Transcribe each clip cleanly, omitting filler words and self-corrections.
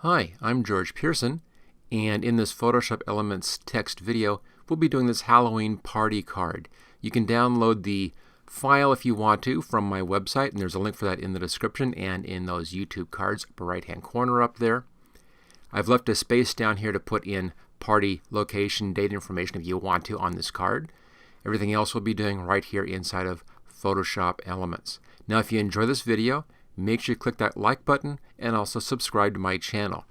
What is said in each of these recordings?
Hi, I'm George Pearson, and in this Photoshop Elements text video, we'll be doing this Halloween party card. You can download the file if you want to from my website, and there's a link for that in the description and in those YouTube cards, upper right-hand corner up there. I've left a space down here to put in party location, date information if you want to on this card. Everything else we'll be doing right here inside of Photoshop Elements. Now, if you enjoy this video, make sure you click that like button and also subscribe to my channel.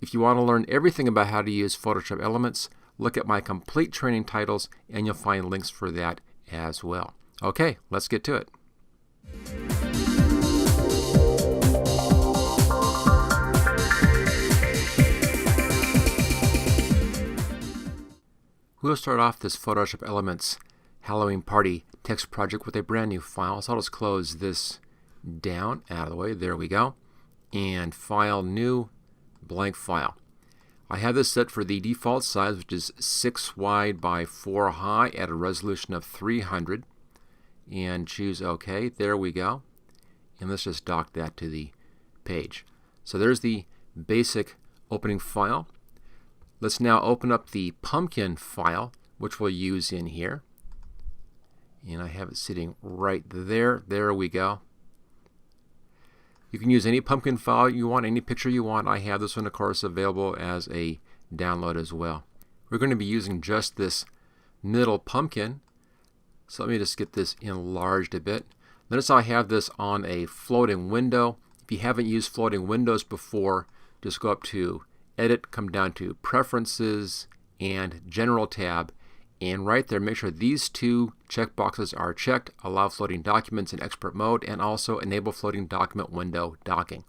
If you want to learn everything about how to use Photoshop Elements, look at my complete training titles and you'll find links for that as well. Okay, let's get to it. We'll start off this Photoshop Elements Halloween Party text project with a brand new file. So I'll just close this down, out of the way. There we go. And File, New, Blank File. I have this set for the default size, which is 6 wide by 4 high at a resolution of 300. And choose OK. There we go. And let's just dock that to the page. So there's the basic opening file. Let's now open up the pumpkin file, which we'll use in here. And I have it sitting right there. There we go. You can use any pumpkin file you want, any picture you want. I have this one, of course, available as a download as well. We're going to be using just this middle pumpkin. So let me just get this enlarged a bit. Notice I have this on a floating window. If you haven't used floating windows before, just go up to Edit, come down to Preferences and General tab. And right there, make sure these two checkboxes are checked. Allow floating documents in expert mode and also enable floating document window docking.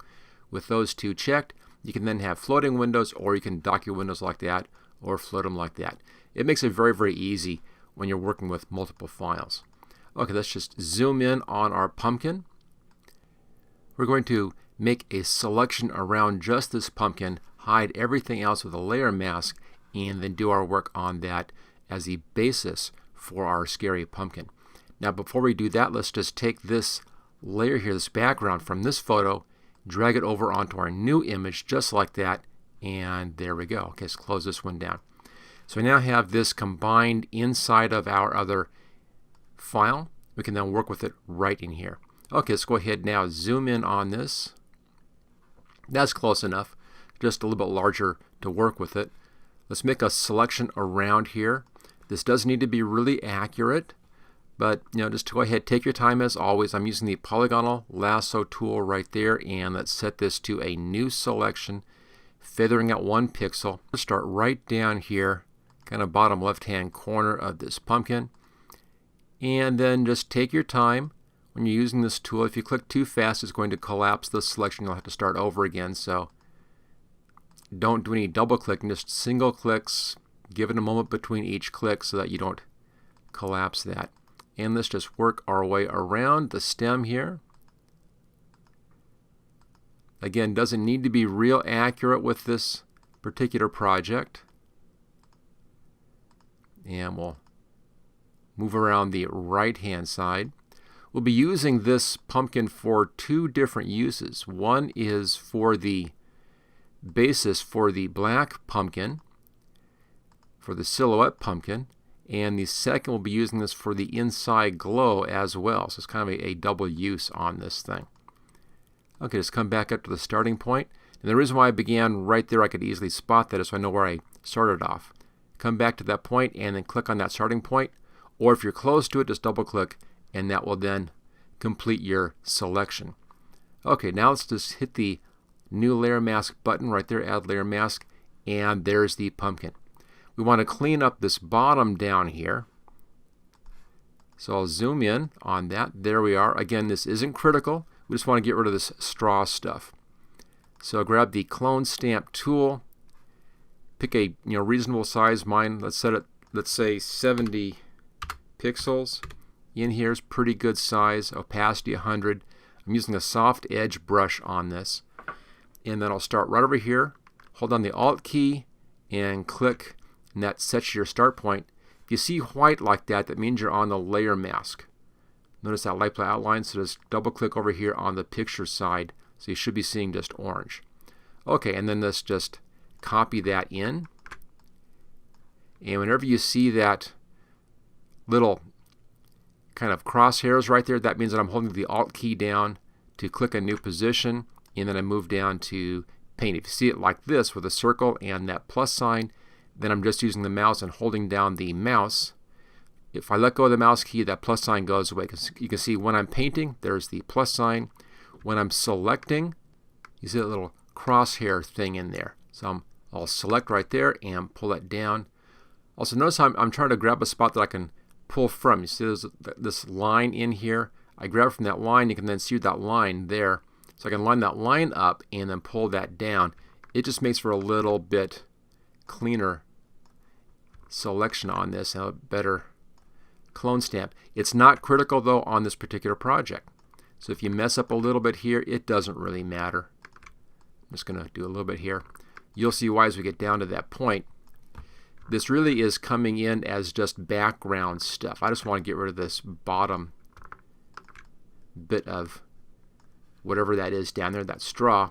With those two checked, you can then have floating windows, or you can dock your windows like that or float them like that. It makes it very, very easy when you're working with multiple files. Okay, let's just zoom in on our pumpkin. We're going to make a selection around just this pumpkin, hide everything else with a layer mask, and then do our work on that as the basis for our scary pumpkin. Now, before we do that, let's just take this layer here, this background from this photo, drag it over onto our new image just like that, and there we go. Okay, let's close this one down. So we now have this combined inside of our other file. We can then work with it right in here. Okay, let's go ahead now, zoom in on this. That's close enough, just a little bit larger to work with it. Let's make a selection around here. This does need to be really accurate, but just go ahead, take your time as always. I'm using the polygonal lasso tool right there, and let's set this to a new selection, feathering out 1 pixel. Let's start right down here, kind of bottom left-hand corner of this pumpkin, and then just take your time when you're using this tool. If you click too fast, it's going to collapse the selection. You'll have to start over again. So don't do any double clicking, just single clicks. Give it a moment between each click so that you don't collapse that. And let's just work our way around the stem here. Again, doesn't need to be real accurate with this particular project. And we'll move around the right-hand side. We'll be using this pumpkin for 2 different uses. One is for the basis for the black pumpkin, for the silhouette pumpkin, and the second will be using this for the inside glow as well. So it's kind of a double use on this thing. Okay, just come back up to the starting point. And the reason why I began right there, I could easily spot that, is so I know where I started off. Come back to that point and then click on that starting point, or if you're close to it, just double click and that will then complete your selection. Okay, now let's just hit the new layer mask button right there, add layer mask, and there's the pumpkin. We want to clean up this bottom down here. So I'll zoom in on that. There we are. Again, this isn't critical. We just want to get rid of this straw stuff. So grab the clone stamp tool. Pick a reasonable size. Mine, let's set it, let's say 70 pixels. In here is pretty good size. Opacity 100. I'm using a soft edge brush on this. And then I'll start right over here. Hold down the Alt key and click, and that sets your start point. If you see white like that, that means you're on the layer mask. Notice that light blue outline, so just double click over here on the picture side, so you should be seeing just orange. Okay, and then let's just copy that in. And whenever you see that little kind of crosshairs right there, that means that I'm holding the Alt key down to click a new position, and then I move down to paint. If you see it like this with a circle and that plus sign, then I'm just using the mouse and holding down the mouse. If I let go of the mouse key, that plus sign goes away. You can see when I'm painting, there's the plus sign. When I'm selecting, you see that little crosshair thing in there. So I'll select right there and pull it down. Also notice how I'm trying to grab a spot that I can pull from. You see there's this line in here. I grab from that line. You can then see that line there. So I can line that line up and then pull that down. It just makes for a little bit cleaner selection on this and a better clone stamp. It's not critical though on this particular project. So if you mess up a little bit here, it doesn't really matter. I'm just going to do a little bit here. You'll see why as we get down to that point. This really is coming in as just background stuff. I just want to get rid of this bottom bit of whatever that is down there, that straw.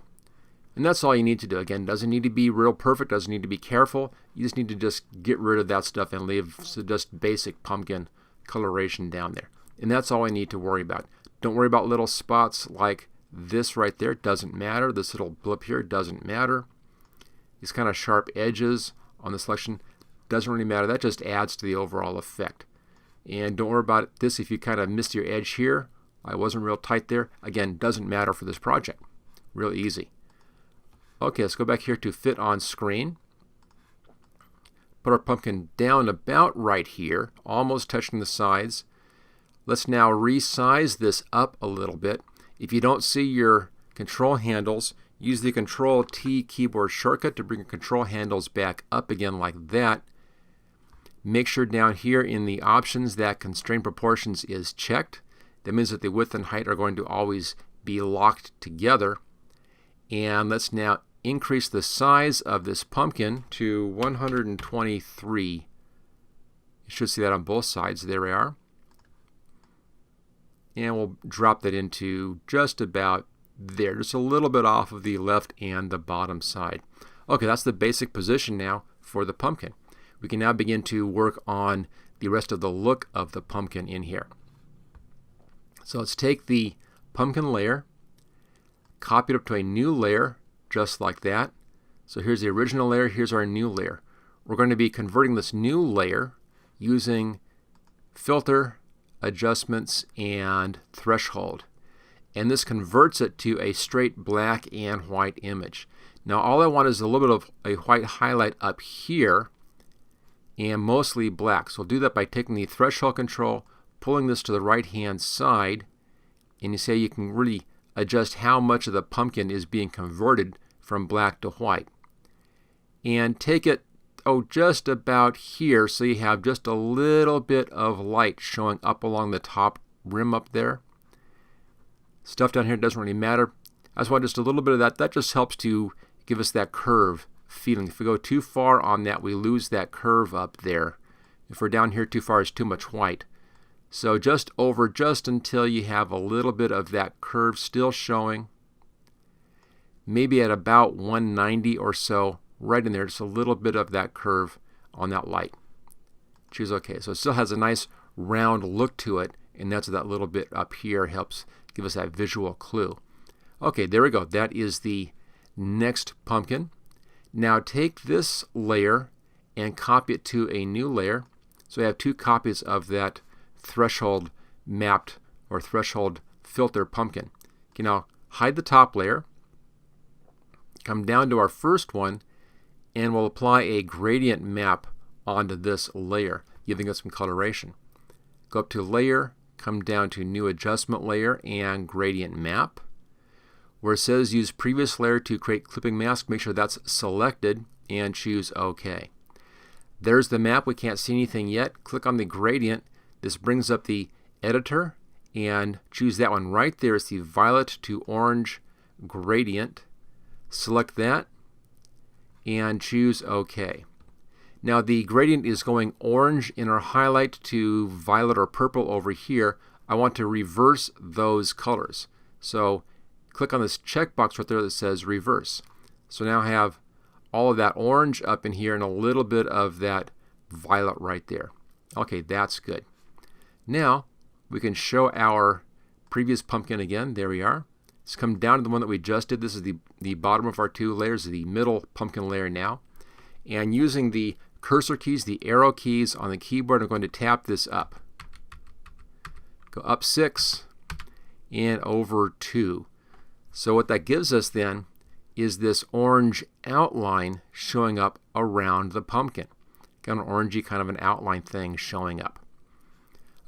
And that's all you need to do. Again, doesn't need to be real perfect, doesn't need to be careful. You just need to just get rid of that stuff and leave just basic pumpkin coloration down there. And that's all I need to worry about. Don't worry about little spots like this right there. It doesn't matter. This little blip here doesn't matter. These kind of sharp edges on the selection doesn't really matter. That just adds to the overall effect. And don't worry about this if you kind of missed your edge here. I wasn't real tight there. Again, doesn't matter for this project. Real easy. Okay, let's go back here to fit on screen. Put our pumpkin down about right here, almost touching the sides. Let's now resize this up a little bit. If you don't see your control handles, use the Control T keyboard shortcut to bring your control handles back up again like that. Make sure down here in the options that constrain proportions is checked. That means that the width and height are going to always be locked together. And let's now increase the size of this pumpkin to 123. You should see that on both sides. There we are. And we'll drop that into just about there, just a little bit off of the left and the bottom side. Okay, that's the basic position now for the pumpkin. We can now begin to work on the rest of the look of the pumpkin in here. So let's take the pumpkin layer, copy it up to a new layer, just like that. So here's the original layer, here's our new layer. We're going to be converting this new layer using filter, adjustments, and threshold. And this converts it to a straight black and white image. Now all I want is a little bit of a white highlight up here and mostly black. So we'll do that by taking the threshold control, pulling this to the right hand side, and you say you can really adjust how much of the pumpkin is being converted from black to white. And take it just about here so you have just a little bit of light showing up along the top rim up there. Stuff down here doesn't really matter. I just want just a little bit of that. That just helps to give us that curve feeling. If we go too far on that, we lose that curve up there. If we're down here too far, it's too much white. So just until you have a little bit of that curve still showing. Maybe at about 190 or so, right in there, just a little bit of that curve on that light. Choose OK. So it still has a nice round look to it, and that's that little bit up here helps give us that visual clue. Okay, there we go. That is the next pumpkin. Now take this layer and copy it to a new layer. So I have two copies of that threshold mapped or threshold filter pumpkin. Okay, now hide the top layer, come down to our first one, and we'll apply a gradient map onto this layer, giving us some coloration. Go up to Layer, come down to New Adjustment Layer and Gradient Map. Where it says Use Previous Layer to create clipping mask, make sure that's selected and choose OK. There's the map. We can't see anything yet. Click on the gradient. This brings up the editor and choose that one right there. It's the violet to orange gradient. Select that and choose OK. Now the gradient is going orange in our highlight to violet or purple over here. I want to reverse those colors. So click on this checkbox right there that says reverse. So now I have all of that orange up in here and a little bit of that violet right there. Okay, that's good. Now we can show our previous pumpkin again. There we are. Let's come down to the one that we just did. This is the bottom of our two layers, the middle pumpkin layer now. And using the cursor keys, the arrow keys on the keyboard, I'm going to tap this up. Go up 6 and over 2. So what that gives us then is this orange outline showing up around the pumpkin. Got an orangey kind of an outline thing showing up.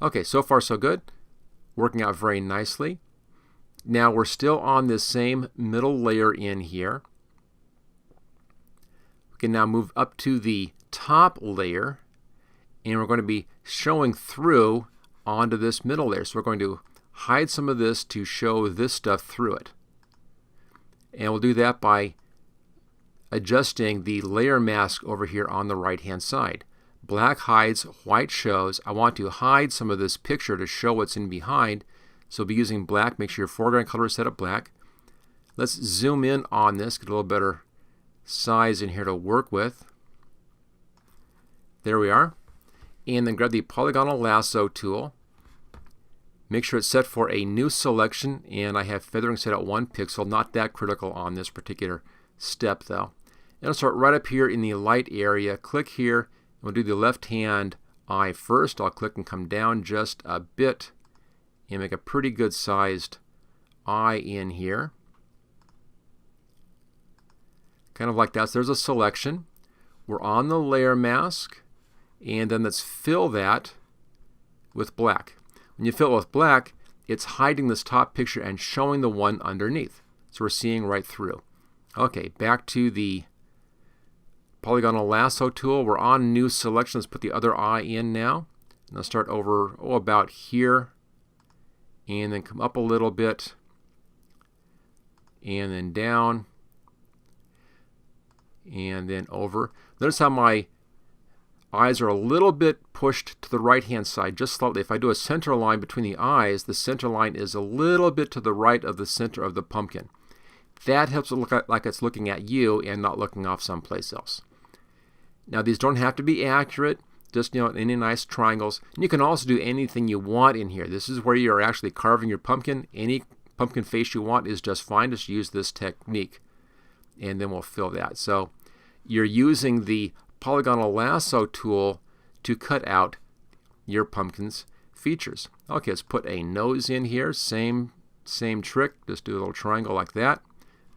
Okay, so far so good. Working out very nicely. Now we're still on this same middle layer in here. We can now move up to the top layer, and we're going to be showing through onto this middle layer. So we're going to hide some of this to show this stuff through it. And we'll do that by adjusting the layer mask over here on the right hand side. Black hides, white shows. I want to hide some of this picture to show what's in behind. So we'll be using black. Make sure your foreground color is set up black. Let's zoom in on this, get a little better size in here to work with. There we are. And then grab the polygonal lasso tool. Make sure it's set for a new selection, and I have feathering set at 1 pixel. Not that critical on this particular step though. And I'll start right up here in the light area. Click here, and we'll do the left hand eye first. I'll click and come down just a bit and make a pretty good sized eye in here. Kind of like that. So there's a selection. We're on the layer mask, and then let's fill that with black. When you fill it with black, it's hiding this top picture and showing the one underneath. So we're seeing right through. Okay, back to the polygonal lasso tool. We're on new selection. Let's put the other eye in now. And I'll start over about here, and then come up a little bit, and then down, and then over. Notice how my eyes are a little bit pushed to the right hand side, just slightly. If I do a center line between the eyes, the center line is a little bit to the right of the center of the pumpkin. That helps it look like it's looking at you and not looking off someplace else. Now these don't have to be accurate, just any nice triangles. And you can also do anything you want in here. This is where you're actually carving your pumpkin. Any pumpkin face you want is just fine. Just use this technique, and then we'll fill that. So you're using the polygonal lasso tool to cut out your pumpkin's features. Okay, let's put a nose in here. Same trick. Just do a little triangle like that.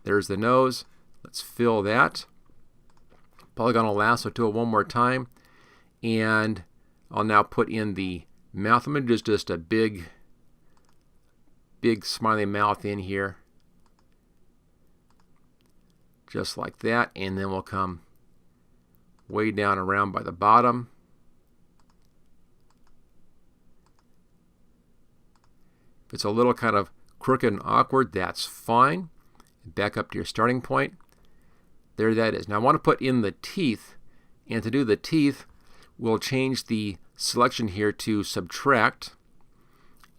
There's the nose. Let's fill that. Polygonal lasso tool one more time, and I'll now put in the mouth. I'm going to do just a big smiley mouth in here, just like that, and then we'll come way down around by the bottom. If it's a little kind of crooked and awkward, that's fine. Back up to your starting point. There that is. Now I want to put in the teeth, and to do the teeth, we'll change the selection here to subtract,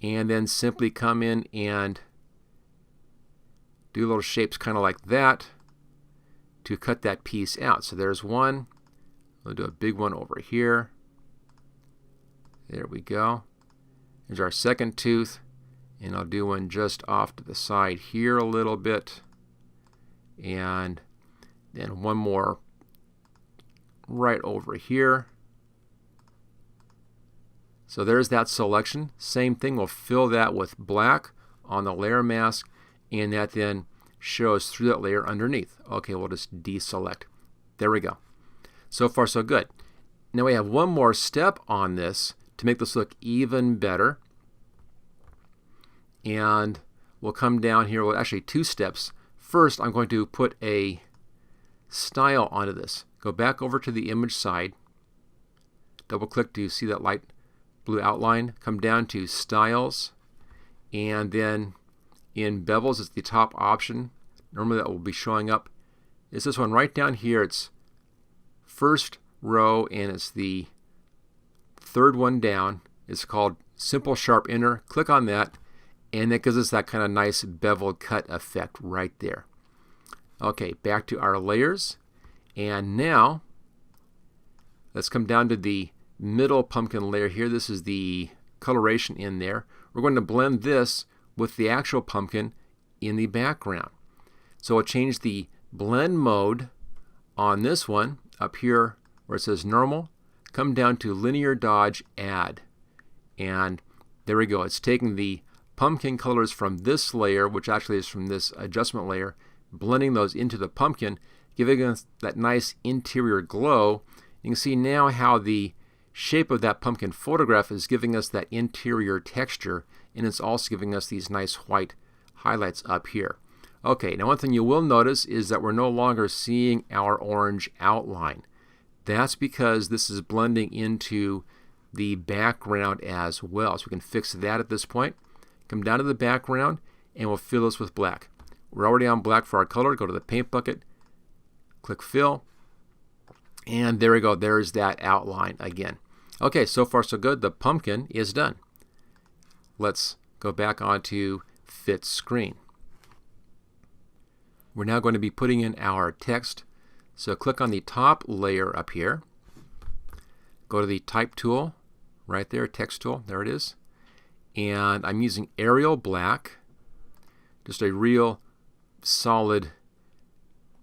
and then simply come in and do little shapes kind of like that to cut that piece out. So there's one. We'll do a big one over here. There we go. There's our second tooth, and I'll do one just off to the side here a little bit, and then one more right over here. So there's that selection. Same thing, we'll fill that with black on the layer mask, and that then shows through that layer underneath. Okay, we'll just deselect. There we go. So far so good. Now we have one more step on this to make this look even better. And we'll come down here, well actually 2 steps. First I'm going to put a style onto this. Go back over to the image side, double click to see that light blue outline, come down to styles, and then in bevels is the top option. Normally that will be showing up. It's this one right down here. It's first row, and it's the third one down. It's called Simple Sharp Inner. Click on that, and that gives us that kind of nice beveled cut effect right there. Okay, back to our layers. And now, let's come down to the middle pumpkin layer here. This is the coloration in there. We're going to blend this with the actual pumpkin in the background. So we'll change the blend mode on this one up here where it says normal. Come down to linear dodge add. And there we go. It's taking the pumpkin colors from this layer, which actually is from this adjustment layer, blending those into the pumpkin, giving us that nice interior glow. You can see now how the shape of that pumpkin photograph is giving us that interior texture, and it's also giving us these nice white highlights up here. Okay, now one thing you will notice is that we're no longer seeing our orange outline. That's because this is blending into the background as well. So we can fix that at this point. Come down to the background and we'll fill this with black. We're already on black for our color. Go to the paint bucket, click fill, and there we go. There's that outline again. Okay, so far so good. The pumpkin is done. Let's go back onto fit screen. We're now going to be putting in our text. So click on the top layer up here. Go to the type tool right there, text tool, there it is. And I'm using Arial Black, just a real solid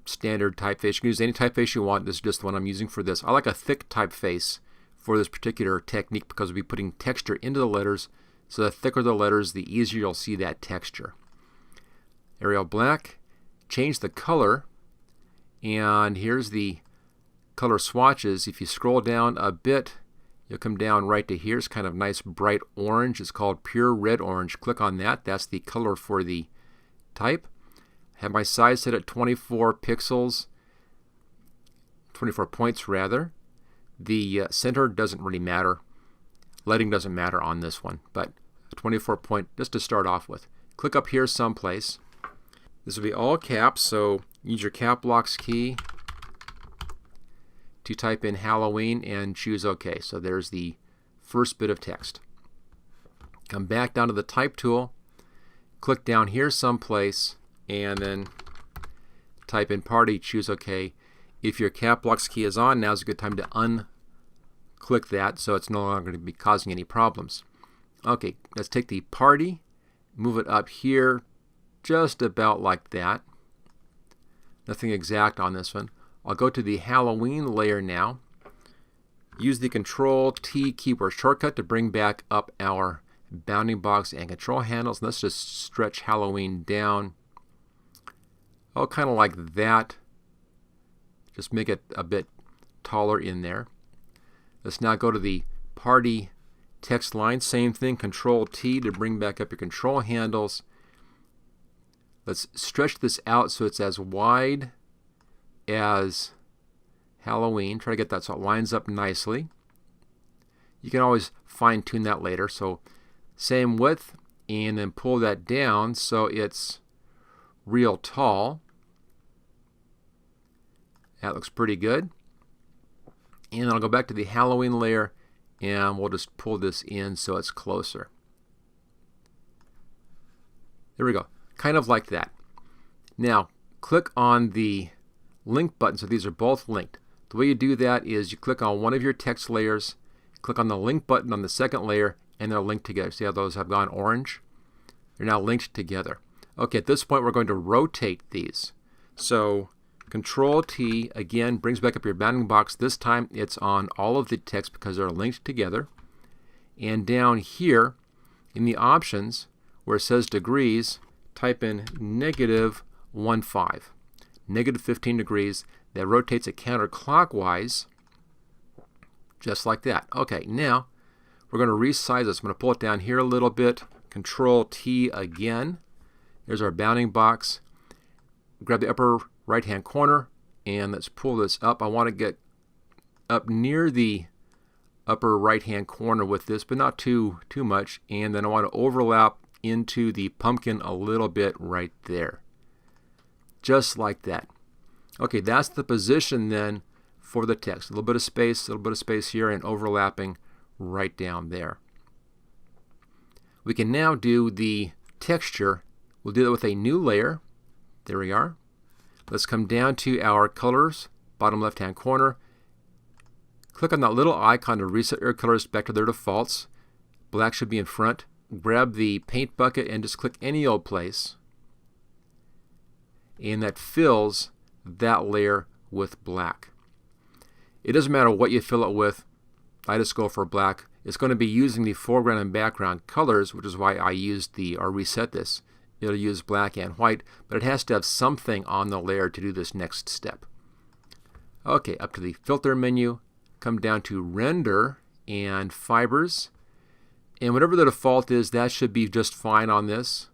standard typeface. You can use any typeface you want. This is just the one I'm using for this. I like a thick typeface for this particular technique because we'll be putting texture into the letters. So the thicker the letters, the easier you'll see that texture. Arial Black, change the color, and here's the color swatches. If you scroll down a bit, you'll come down right to here. It's kind of nice bright orange. It's called pure red orange. Click on that. That's the color for the type. Have my size set at 24 pixels, 24 points rather. The center doesn't really matter. Lighting doesn't matter on this one, but a 24 point just to start off with. Click up here someplace. This will be all caps, so use your cap locks key to type in Halloween and choose OK. So there's the first bit of text. Come back down to the type tool, click down here someplace, and then type in party, choose OK. If your cap locks key is on, now's a good time to unclick that so it's no longer going to be causing any problems. Okay, let's take the party, move it up here just about like that. Nothing exact on this one. I'll go to the Halloween layer now. Use the Control-T keyboard shortcut to bring back up our bounding box and control handles. Let's just stretch Halloween down. Oh, kind of like that. Just make it a bit taller in there. Let's now go to the party text line. Same thing, Control-T to bring back up your control handles. Let's stretch this out so it's as wide as Halloween. Try to get that so it lines up nicely. You can always fine-tune that later. So same width, and then pull that down so it's real tall. That looks pretty good. And then I'll go back to the Halloween layer and we'll just pull this in so it's closer. There we go. Kind of like that. Now, click on the link button so these are both linked. The way you do that is you click on one of your text layers, click on the link button on the second layer, and they're linked together. See how those have gone orange? They're now linked together. Okay, at this point we're going to rotate these. So Control-T again brings back up your bounding box. This time it's on all of the text because they're linked together. And down here in the options where it says degrees, type in -15. Negative 15 degrees. That rotates it counterclockwise, just like that. Okay, now we're going to resize this. I'm going to pull it down here a little bit. Control-T again. There's our bounding box. Grab the upper right-hand corner, and let's pull this up. I want to get up near the upper right-hand corner with this, but not too much. And then I want to overlap into the pumpkin a little bit right there. Just like that. Okay, that's the position then for the text. A little bit of space here, and overlapping right down there. We can now do the texture. We'll do that with a new layer. There we are. Let's come down to our colors, bottom left-hand corner. Click on that little icon to reset your colors back to their defaults. Black should be in front. Grab the paint bucket and just click any old place. And that fills that layer with black. It doesn't matter what you fill it with. I just go for black. It's going to be using the foreground and background colors, which is why I used or reset this. It'll use black and white, but it has to have something on the layer to do this next step. Okay, up to the filter menu, come down to render and fibers. And whatever the default is, that should be just fine on this.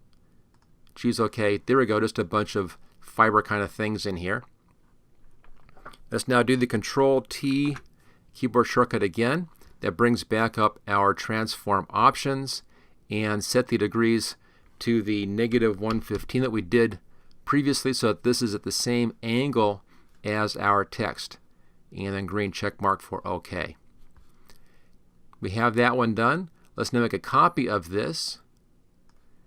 Choose OK. There we go, just a bunch of fiber kind of things in here. Let's now do the Control-T keyboard shortcut again. That brings back up our transform options and set the degrees to the -115 that we did previously, so that this is at the same angle as our text. And then green check mark for OK. We have that one done. Let's now make a copy of this.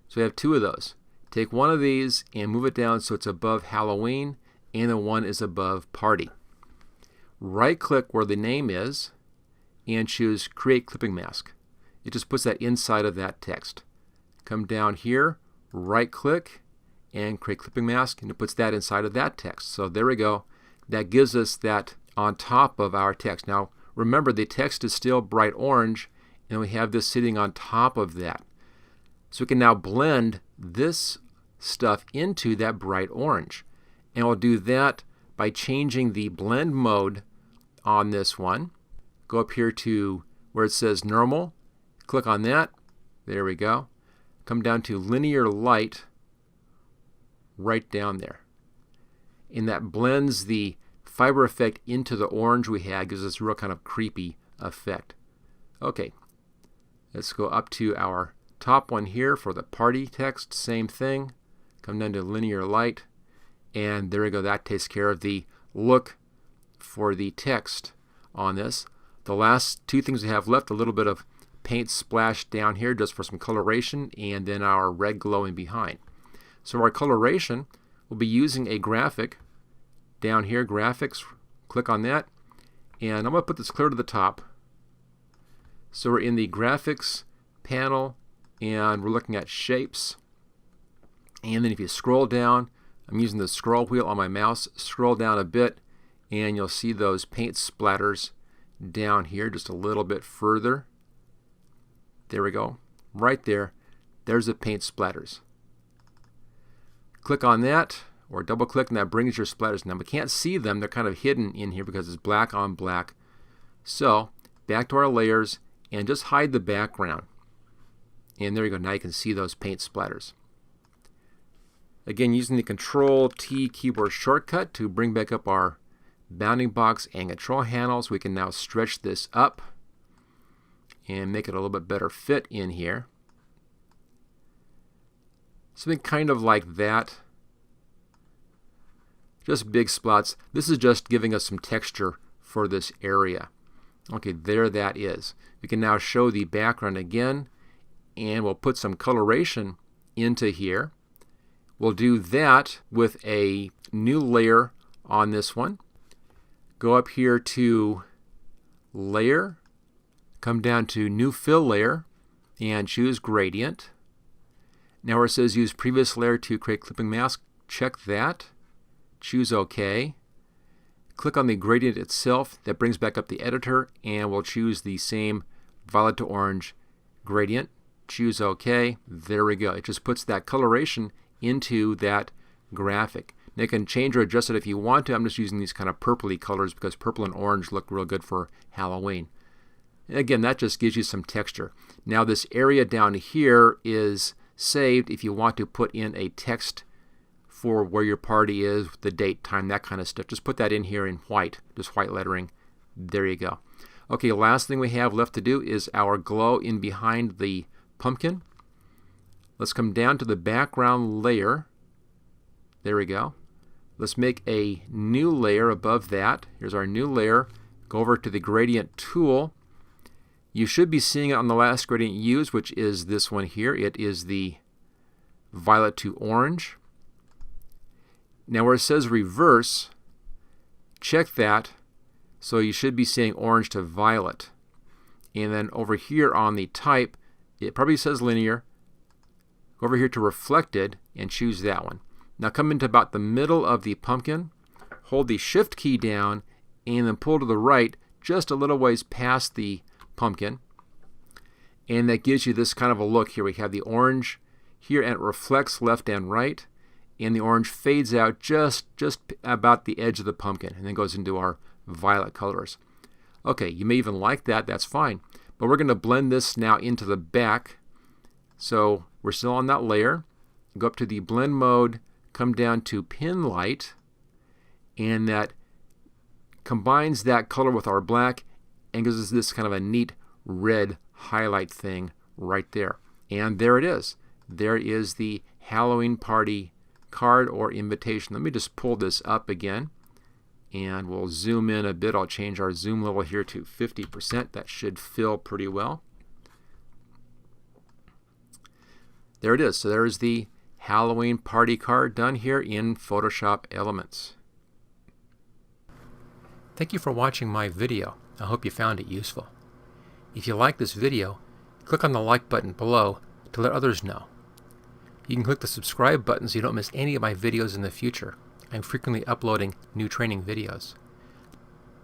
So we have two of those. Take one of these and move it down so it's above Halloween, and the one is above Party. Right click where the name is and choose Create Clipping Mask. It just puts that inside of that text. Come down here, right click and Create Clipping Mask, and it puts that inside of that text. So there we go. That gives us that on top of our text. Now remember, the text is still bright orange, and we have this sitting on top of that. So we can now blend this stuff into that bright orange. And we'll do that by changing the blend mode on this one. Go up here to where it says normal. Click on that. There we go. Come down to linear light right down there. And that blends the fiber effect into the orange we had, gives us a real kind of creepy effect. Okay, let's go up to our top one here for the party text. Same thing. Come down to linear light, and there we go. That takes care of the look for the text on this. The last two things we have left, a little bit of paint splash down here just for some coloration, and then our red glow in behind. So our coloration, we'll be using a graphic. Down here, graphics, click on that, and I'm going to put this clear to the top. So we're in the graphics panel, and we're looking at shapes. And then if you scroll down, I'm using the scroll wheel on my mouse, scroll down a bit, and you'll see those paint splatters down here just a little bit further. There we go. Right there. There's the paint splatters. Click on that, or double click, and that brings your splatters. Now we can't see them. They're kind of hidden in here because it's black on black. So back to our layers and just hide the background. And there you go. Now you can see those paint splatters. Again, using the Control-T keyboard shortcut to bring back up our bounding box and control handles, we can now stretch this up and make it a little bit better fit in here. Something kind of like that. Just big spots. This is just giving us some texture for this area. Okay, there that is. We can now show the background again, and we'll put some coloration into here. We'll do that with a new layer on this one. Go up here to Layer, come down to New Fill Layer, and choose Gradient. Now where it says Use Previous Layer to create clipping mask, check that. Choose OK. Click on the gradient itself. That brings back up the editor, and we'll choose the same violet to orange gradient. Choose OK. There we go. It just puts that coloration into that graphic. Now you can change or adjust it if you want to. I'm just using these kind of purpley colors because purple and orange look real good for Halloween. And again, that just gives you some texture. Now this area down here is saved if you want to put in a text for where your party is, the date, time, that kind of stuff. Just put that in here in white, just white lettering. There you go. Okay, last thing we have left to do is our glow in behind the pumpkin. Let's come down to the background layer. There we go. Let's make a new layer above that. Here's our new layer. Go over to the gradient tool. You should be seeing it on the last gradient used, which is this one here. It is the violet to orange. Now where it says reverse, check that, so you should be seeing orange to violet. And then over here on the type, it probably says linear. Go over here to reflected and choose that one. Now come into about the middle of the pumpkin, hold the shift key down, and then pull to the right just a little ways past the pumpkin. And that gives you this kind of a look here. We have the orange here, and it reflects left and right, and the orange fades out just about the edge of the pumpkin and then goes into our violet colors. Okay, you may even like that, that's fine. But we're going to blend this now into the back. So we're still on that layer. Go up to the blend mode, come down to pin light, and that combines that color with our black and gives us this kind of a neat red highlight thing right there. And there it is. There is the Halloween party card or invitation. Let me just pull this up again, and we'll zoom in a bit. I'll change our zoom level here to 50%. That should fill pretty well. There it is. So there's the Halloween party card done here in Photoshop Elements. Thank you for watching my video. I hope you found it useful. If you like this video, click on the like button below to let others know. You can click the subscribe button so you don't miss any of my videos in the future. I'm frequently uploading new training videos.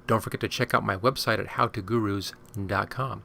Don't forget to check out my website at howtogurus.com.